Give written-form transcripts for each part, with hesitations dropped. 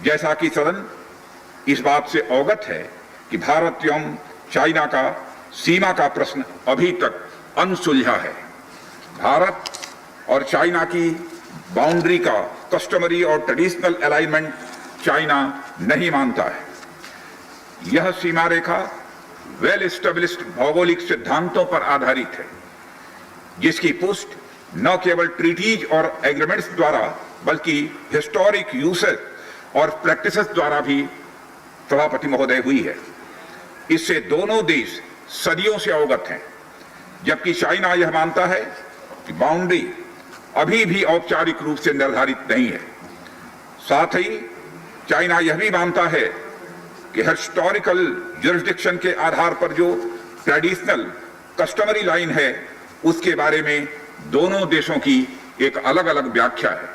जैसा कि सदन इस बात से अवगत है कि भारत एवं चाइना का सीमा का प्रश्न अभी तक अनसुलझा है। भारत और चाइना की बाउंड्री का कस्टमरी और ट्रेडिशनल अलाइनमेंट चाइना नहीं मानता है। यह सीमा रेखा वेल एस्टेब्लिश्ड भौगोलिक सिद्धांतों पर आधारित है, जिसकी पुष्टि न केवल ट्रीटीज और एग्रीमेंट्स द्वारा बल्कि हिस्टोरिक यूसेज और प्रैक्टिसेस द्वारा भी सभापति महोदय हुई है। इससे दोनों देश सदियों से अवगत हैं, जबकि चाइना यह मानता है कि बाउंड्री अभी भी औपचारिक रूप से निर्धारित नहीं है। साथ ही चाइना यह भी मानता है कि हिस्टोरिकल जुरिस्डिक्शन के आधार पर जो ट्रेडिशनल कस्टमरी लाइन है उसके बारे में दोनों देशों की एक अलग अलग व्याख्या है।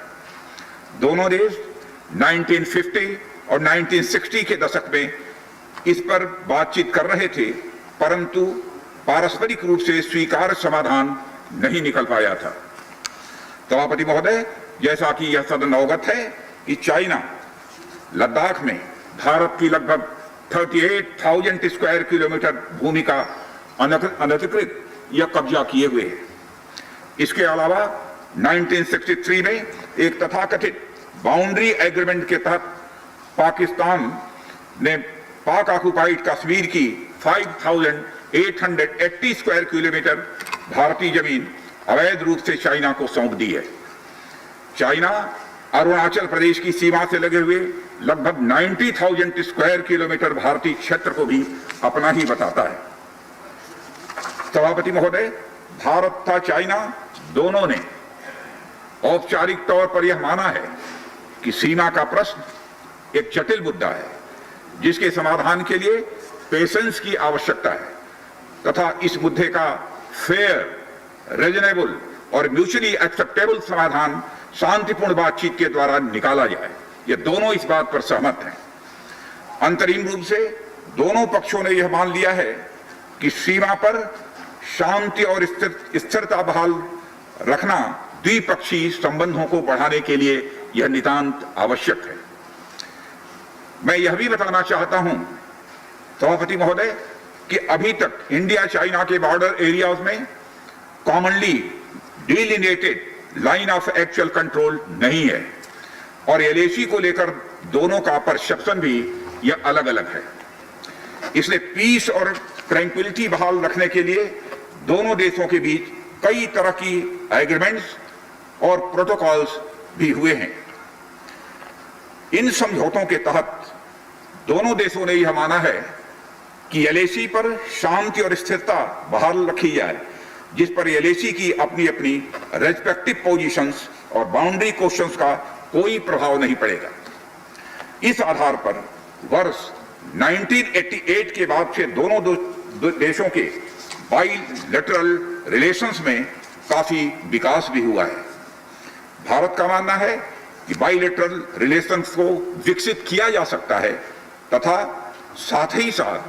दोनों देश 1950 और 1960 के दशक में इस पर बातचीत कर रहे थे, परंतु पारस्परिक रूप से स्वीकार्य समाधान नहीं निकल पाया था। सभापति महोदय, जैसा कि यह सदन अवगत है कि चाइना लद्दाख में भारत की लगभग 38,000 स्क्वायर किलोमीटर भूमि का अनधिकृत या कब्जा किए हुए है। इसके अलावा 1963 में एक तथाकथित बाउंड्री एग्रीमेंट के तहत पाकिस्तान ने पाक ऑक्युपाइड कश्मीर की 5,880 स्क्वायर किलोमीटर भारतीय जमीन अवैध रूप से चाइना को सौंप दी है। चाइना अरुणाचल प्रदेश की सीमा से लगे हुए लगभग 90,000 स्क्वायर किलोमीटर भारतीय क्षेत्र को भी अपना ही बताता है। सभापति महोदय, भारत तथा चाइना दोनों ने औपचारिक तौर पर यह माना है कि सीमा का प्रश्न एक जटिल मुद्दा है, जिसके समाधान के लिए पेशेंस की आवश्यकता है तथा इस मुद्दे का फेयर, रीजनेबल और म्यूचुअली एक्सेप्टेबल समाधान शांतिपूर्ण बातचीत के द्वारा निकाला जाए। ये दोनों इस बात पर सहमत हैं। अंतरिम रूप से दोनों पक्षों ने यह मान लिया है कि सीमा पर शांति और स्थिरता बहाल रखना द्विपक्षीय संबंधों को बढ़ाने के लिए यह नितांत आवश्यक है। मैं यह भी बताना चाहता हूं सभापति महोदय कि अभी तक इंडिया चाइना के बॉर्डर एरियाज में commonly delineated line of actual control नहीं है और एलएसी को लेकर दोनों का परसेप्शन भी यह अलग अलग है। इसलिए पीस और ट्रैंक्विलिटी बहाल रखने के लिए दोनों देशों के बीच कई तरह की एग्रीमेंट्स और प्रोटोकॉल्स भी हुए हैं। इन समझौतों के तहत दोनों देशों ने यह माना है कि एलएसी पर शांति और स्थिरता बहाल रखी जाए, जिस पर एलएसी की अपनी अपनी रेस्पेक्टिव पोजीशंस और बाउंड्री क्वेश्चंस का कोई प्रभाव नहीं पड़ेगा। इस आधार पर वर्ष 1988 के बाद से दोनों देशों के बाइलेटरल रिलेशंस में काफी विकास भी हुआ है। भारत का मानना है कि बाइलेटरल रिलेशंस को विकसित किया जा सकता है तथा साथ ही साथ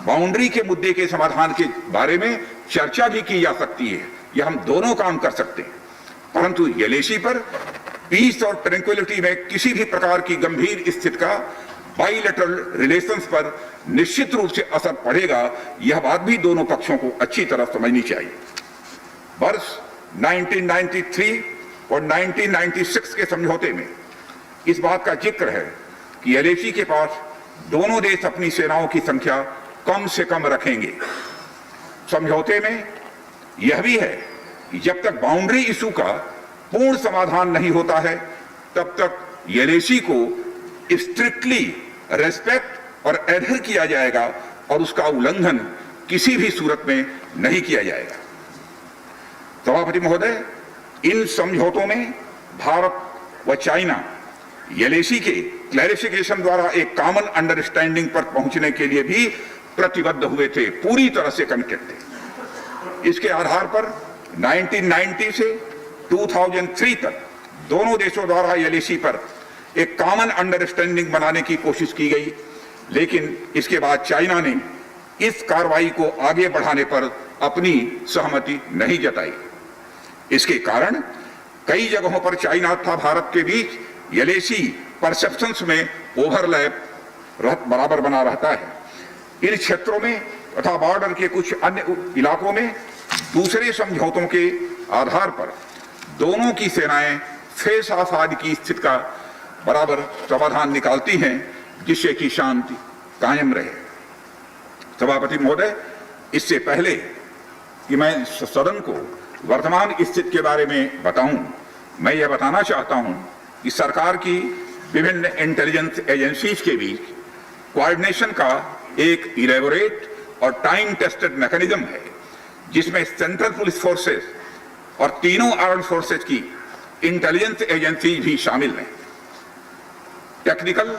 बाउंड्री के मुद्दे के समाधान के बारे में चर्चा भी की जा सकती है। यह हम दोनों काम कर सकते हैं, परंतु एलएसी पर पीस और ट्रैंक्विलिटी में किसी भी प्रकार की गंभीर स्थिति का बाइलेटरल रिलेशंस पर निश्चित रूप से असर पड़ेगा, यह बात भी दोनों पक्षों को अच्छी तरह समझनी चाहिए। वर्ष 1993 और 1996 के समझौते में इस बात का जिक्र है कि एलएसी के पास दोनों देश अपनी सेनाओं की संख्या कम से कम रखेंगे। समझौते में यह भी है कि जब तक बाउंड्री इशू का पूर्ण समाधान नहीं होता है, तब तक एलएसी को स्ट्रिक्टली रेस्पेक्ट और एडहर किया जाएगा और उसका उल्लंघन किसी भी सूरत में नहीं किया जाएगा। सभापति महोदय, इन समझौतों में भारत व चाइना एलएसी के क्लैरिफिकेशन द्वारा एक कॉमन अंडरस्टैंडिंग पर पहुंचने के लिए भी प्रतिबद्ध हुए थे, पूरी तरह से कमिटेड थे। इसके आधार पर 1990 से 2003 तक दोनों देशों द्वारा एलएसी पर एक कॉमन अंडरस्टैंडिंग बनाने की कोशिश की गई, लेकिन इसके बाद चाइना ने इस कार्रवाई को आगे बढ़ाने पर अपनी सहमति नहीं जताई। इसके कारण कई जगहों पर चाइना तथा भारत के बीच एलएसी परसेप्शंस में ओवरलैप बराबर बना रहता है। इन क्षेत्रों में तथा बॉर्डर के कुछ अन्य इलाकों में दूसरे समझौतों के आधार पर दोनों की सेनाएं फेस ऑफ आदि की स्थिति का बराबर समाधान निकालती हैं, जिससे कि शांति कायम रहे। सभापति महोदय, इससे पहले कि मैं सदन को वर्तमान स्थिति के बारे में बताऊं, मैं यह बताना चाहता हूं कि सरकार की विभिन्न इंटेलिजेंस एजेंसीज के बीच कोऑर्डिनेशन का एक इलेबोरेट और टाइम टेस्टेड मैकेनिज्म है, जिसमें सेंट्रल पुलिस फोर्सेस और तीनों आर्म्ड फोर्सेस की इंटेलिजेंस एजेंसी भी शामिल हैं। टेक्निकल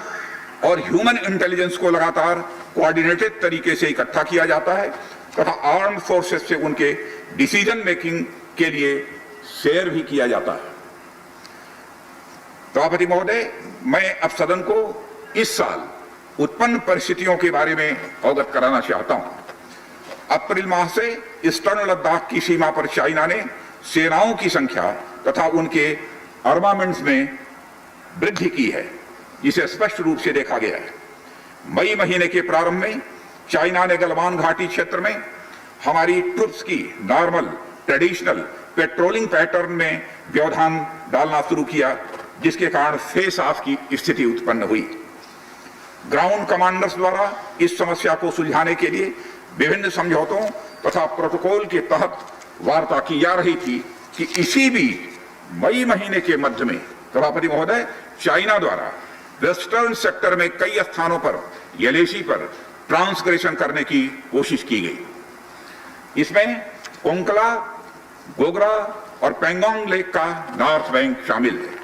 और ह्यूमन इंटेलिजेंस को लगातार कोऑर्डिनेटेड तरीके से इकट्ठा किया जाता है तथा आर्म्ड फोर्सेस से उनके डिसीजन मेकिंग के लिए शेयर भी किया जाता है। सभापति महोदय, मैं अब सदन को इस साल उत्पन्न परिस्थितियों के बारे में अवगत कराना चाहता हूं। अप्रैल माह से ईस्टर्न लद्दाख की सीमा पर चाइना ने सेनाओं की संख्या तथा उनके आर्मामेंट्स में वृद्धि की है, जिसे स्पष्ट रूप से देखा गया है। मई महीने के प्रारंभ में चाइना ने गलवान घाटी क्षेत्र में हमारी ट्रुप्स की नॉर्मल ट्रेडिशनल पेट्रोलिंग पैटर्न में व्यवधान डालना शुरू किया, जिसके कारण फेस ऑफ की स्थिति उत्पन्न हुई। ग्राउंड कमांडर्स द्वारा इस समस्या को सुलझाने के लिए विभिन्न समझौतों तथा प्रोटोकॉल के तहत वार्ता की जा रही थी कि इसी बीच मई महीने के मध्य में सभापति महोदय, चाइना द्वारा वेस्टर्न सेक्टर में कई स्थानों पर एलएसी पर ट्रांसग्रेशन करने की कोशिश की गई। इसमें कोंकला, गोगरा और पेंगोंग लेक का नॉर्थ बैंक शामिल है।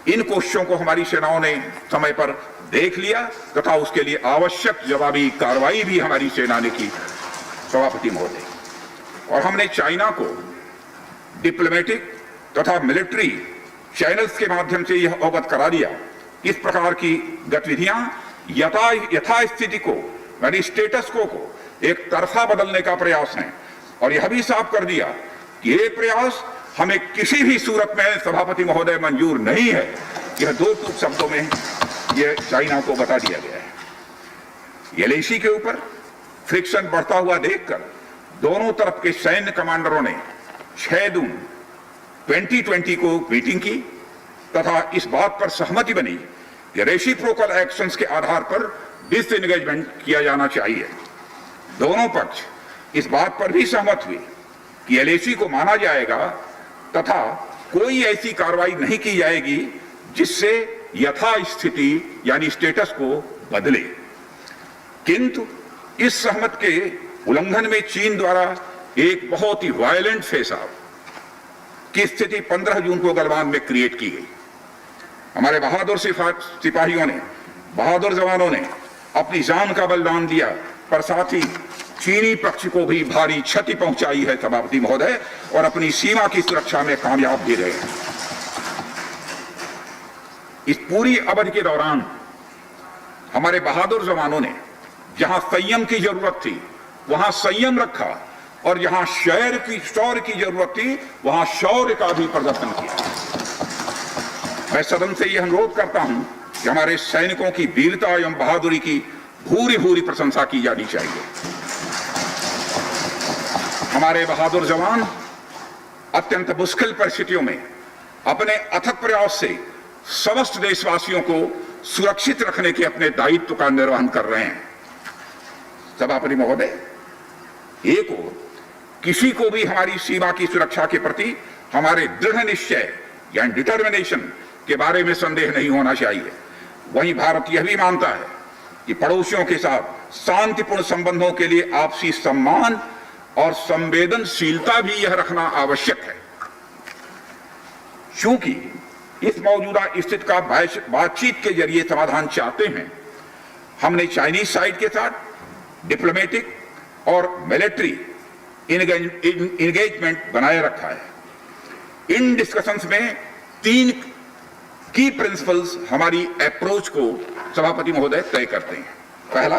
इन कोशिशों को हमारी सेनाओं ने समय पर देख लिया तथा उसके लिए आवश्यक जवाबी कार्रवाई भी हमारी सेना ने की, सभापति महोदय। और हमने चाइना को डिप्लोमेटिक तथा मिलिट्री चैनल्स के माध्यम से यह अवगत करा दिया इस प्रकार की गतिविधियां यथास्थिति को यानी स्टेटस को एक तरफा बदलने का प्रयास है, और यह भी साफ कर दिया कि ये प्रयास हमें किसी भी सूरत में सभापति महोदय मंजूर नहीं है। यह दो टूक शब्दों में यह चाइना को बता दिया गया है। एलएसी के ऊपर फ्रिक्शन बढ़ता हुआ देखकर दोनों तरफ के सैन्य कमांडरों ने 6 जून 2020 को मीटिंग की तथा इस बात पर सहमति बनी कि रेसिप्रोकल एक्शंस के आधार पर डिसएंगेजमेंट किया जाना चाहिए। दोनों पक्ष इस बात पर भी सहमत हुए कि एलएसी को माना जाएगा तथा कोई ऐसी कार्रवाई नहीं की जाएगी जिससे यथास्थिति यानी स्टेटस को बदले। किंतु इस सहमति के उल्लंघन में चीन द्वारा एक बहुत ही वायलेंट फेस ऑफ की स्थिति 15 जून को गलवान में क्रिएट की गई। हमारे बहादुर सिपाहियों ने, बहादुर जवानों ने अपनी जान का बलिदान दिया, पर साथ ही चीनी पक्ष को भी भारी क्षति पहुंचाई है सभापति महोदय, और अपनी सीमा की सुरक्षा में कामयाब भी रहे। इस पूरी अवधि के दौरान हमारे बहादुर जवानों ने जहां संयम की जरूरत थी वहां संयम रखा, और जहां शौर्य की जरूरत थी वहां शौर्य का भी प्रदर्शन किया। मैं सदन से यह अनुरोध करता हूं कि हमारे सैनिकों की वीरता एवं बहादुरी की भूरी भूरी प्रशंसा की जानी चाहिए। हमारे बहादुर जवान अत्यंत मुश्किल परिस्थितियों में अपने अथक प्रयास से समस्त देशवासियों को सुरक्षित रखने के अपने दायित्व का निर्वहन कर रहे हैं। सभापति महोदय, एक और किसी को भी हमारी सीमा की सुरक्षा के प्रति हमारे दृढ़ निश्चय या डिटर्मिनेशन के बारे में संदेह नहीं होना चाहिए। वहीं भारत यह भी मानता है कि पड़ोसियों के साथ शांतिपूर्ण संबंधों के लिए आपसी सम्मान और संवेदनशीलता भी यह रखना आवश्यक है। चूंकि इस मौजूदा स्थिति का बातचीत के जरिए समाधान चाहते हैं, हमने चाइनीज साइड के साथ डिप्लोमेटिक और मिलिट्री इंगेजमेंट बनाए रखा है। इन डिस्कशंस में 3 की प्रिंसिपल्स हमारी अप्रोच को सभापति महोदय तय करते हैं। पहला,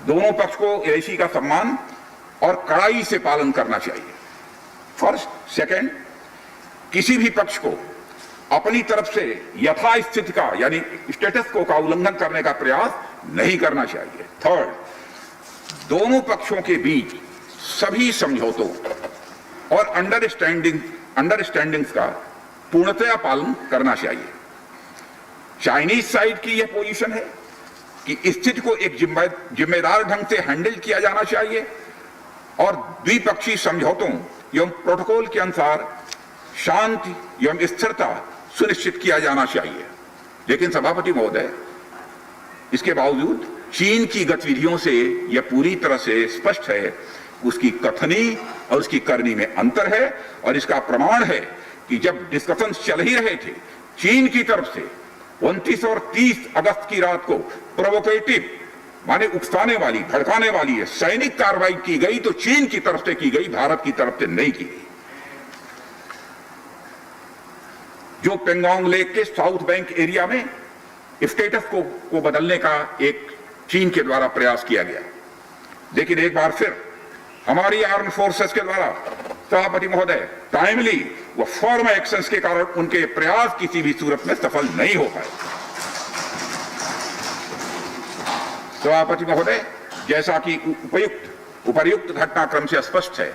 दोनों पक्ष को एलएसी का सम्मान और कड़ाई से पालन करना चाहिए। फर्स्ट, सेकंड, किसी भी पक्ष को अपनी तरफ से यथास्थिति का यानी स्टेटस को का उल्लंघन करने का प्रयास नहीं करना चाहिए। थर्ड, दोनों पक्षों के बीच सभी समझौतों और अंडरस्टैंडिंग्स का पूर्णतया पालन करना चाहिए। चाइनीज साइड की यह पोजीशन है कि स्थिति को एक जिम्मेदार ढंग से हैंडल किया जाना चाहिए और द्विपक्षीय समझौतों एवं प्रोटोकॉल के अनुसार शांति एवं स्थिरता सुनिश्चित किया जाना चाहिए। लेकिन सभापति महोदय, इसके बावजूद चीन की गतिविधियों से यह पूरी तरह से स्पष्ट है, उसकी कथनी और उसकी करनी में अंतर है। और इसका प्रमाण है कि जब डिस्कशन चल ही रहे थे, चीन की तरफ से 29 और 30 अगस्त की रात को प्रोवोकेटिव माने उकसाने वाली, भड़काने वाली है सैनिक कार्रवाई की गई, तो चीन की तरफ से की गई, भारत की तरफ से नहीं की गई। जो पेंगोंग लेक के साउथ बैंक एरिया में स्टेटस को बदलने का एक चीन के द्वारा प्रयास किया गया, लेकिन एक बार फिर हमारी आर्म फोर्सेस के द्वारा सभापति महोदय टाइमली व फॉर्म एक्शंस के कारण उनके प्रयास किसी भी सूरत में सफल नहीं हो पाए। सभापति महोदय, जैसा कि उपर्युक्त घटनाक्रम से स्पष्ट है,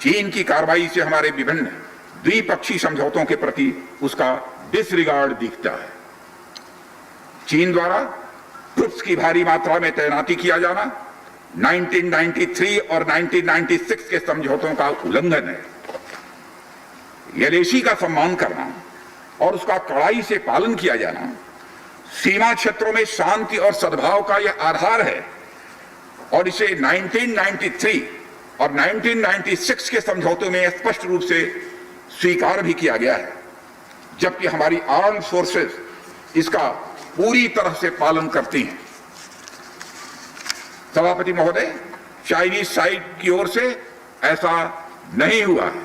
चीन की कार्रवाई से हमारे विभिन्न द्विपक्षीय समझौतों के प्रति उसका डिसरिगार्ड दिखता है। चीन द्वारा ट्रुप्स की भारी मात्रा में तैनाती किया जाना 1993 और 1996 के समझौतों का उल्लंघन है। यलेशी का सम्मान करना और उसका कड़ाई से पालन किया जाना सीमा क्षेत्रों में शांति और सद्भाव का यह आधार है और इसे 1993 और 1996 के समझौतों में स्पष्ट रूप से स्वीकार भी किया गया है, जबकि हमारी आर्म्ड फोर्सेस इसका पूरी तरह से पालन करती हैं। सभापति महोदय, चाइनीज साइड की ओर से ऐसा नहीं हुआ है।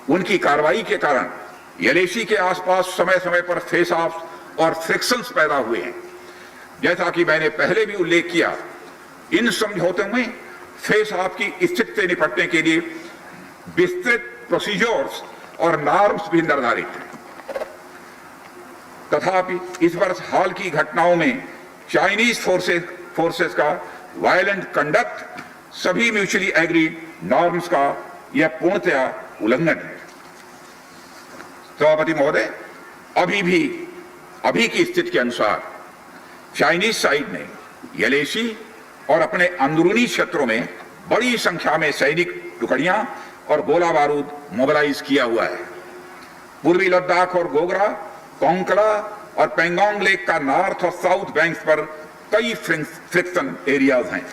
उनकी कार्रवाई के कारण यलेशी के आसपास समय समय पर फेस ऑफ और फ्रिक्शंस पैदा हुए हैं। जैसा कि मैंने पहले भी उल्लेख किया, इन समझौतों में फेस ऑफ की स्थिति से निपटने के लिए विस्तृत प्रोसीजर्स और नॉर्म्स भी निर्धारित हैं। तथापि इस वर्ष हाल की घटनाओं में चाइनीज फोर्सेस का वायलेंट कंडक्ट सभी म्यूचुअली एग्रीड नॉर्म्स का यह पूर्णतया उल्लंघन है। सभापति महोदय, अभी की स्थिति के अनुसार चाइनीज साइड ने यलेशी और अपने अंदरूनी क्षेत्रों में बड़ी संख्या में सैनिक टुकड़ियां और गोला बारूद मोबिलाइज किया हुआ है। पूर्वी लद्दाख और गोगरा, कोंकड़ा और पेंगोंग लेक का नॉर्थ और साउथ बैंक्स पर कई फ्रिक्शन एरियाज हैं।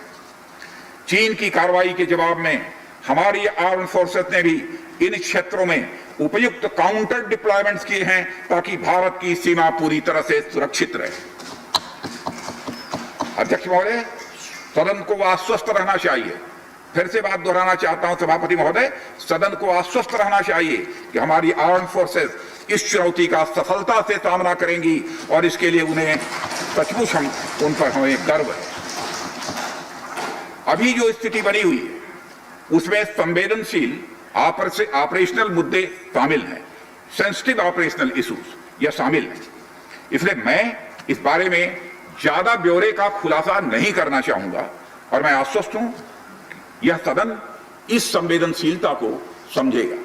चीन की कार्रवाई के जवाब में हमारी आर्म फोर्सेस ने भी इन क्षेत्रों में उपयुक्त काउंटर डिप्लॉयमेंट्स किए हैं ताकि भारत की सीमा पूरी तरह से सुरक्षित रहे। अध्यक्ष महोदय, सदन को आश्वस्त रहना चाहिए, फिर से बात दोहराना चाहता हूं सभापति महोदय, सदन को आश्वस्त रहना चाहिए कि हमारी आर्म फोर्सेस इस चुनौती का सफलता से सामना करेंगी और इसके लिए उन्हें सचमुच उन पर हमें गर्व है। अभी जो स्थिति बनी हुई है उसमें संवेदनशील ऑपरेशनल मुद्दे शामिल हैं, सेंसिटिव ऑपरेशनल इश्यूज यह शामिल हैं। इसलिए मैं इस बारे में ज्यादा ब्यौरे का खुलासा नहीं करना चाहूंगा और मैं आश्वस्त हूं यह सदन इस संवेदनशीलता को समझेगा।